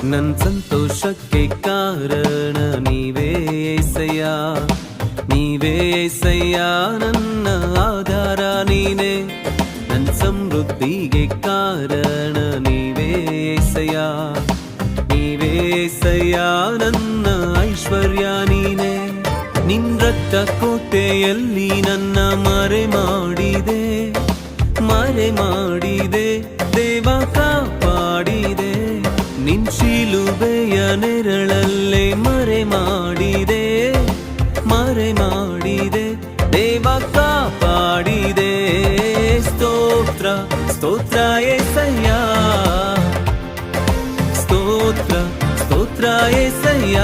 ನನ್ ಸಂತೋಷಕ್ಕೆ ಕಾರಣ ನೀವೇ ಏಸಯ್ಯ, ನೀವೇ ಏಸಯ್ಯ, ನನ್ನ ಆಧಾರ ನೀನೇ. ನನ್ ಸಮೃದ್ಧಿಗೆ ಕಾರಣ ನೀವೇ ಏಸಯ್ಯ, ನೀವೇ ಏಸಯ್ಯ, ನನ್ನ ಐಶ್ವರ್ಯ ನೀನೇ. ನಿನ್ ರಕ್ತ ಕೋಟೆಯಲ್ಲಿ ನನ್ನ ಮರೆ ಮಾಡಿದೆ, ಮರೆ ಮಾಡಿದೆ ದೇವ, ಕಾಪಾಡಿದೆ. ನಿನ್ ಶಿಲುಬೆಯ ನೆರಳಲ್ಲೇ ಮರೆ ಮಾಡಿದೆ, ಮರೆ ಮಾಡಿದೆ ದೇವ, ಕಾಪಾಡಿದೆ. ಸ್ತೋತ್ರ ಸ್ತೋತ್ರ ಏಸಯ್ಯ, ಸ್ತೋತ್ರ ಸ್ತೋತ್ರ ಏಸಯ್ಯ.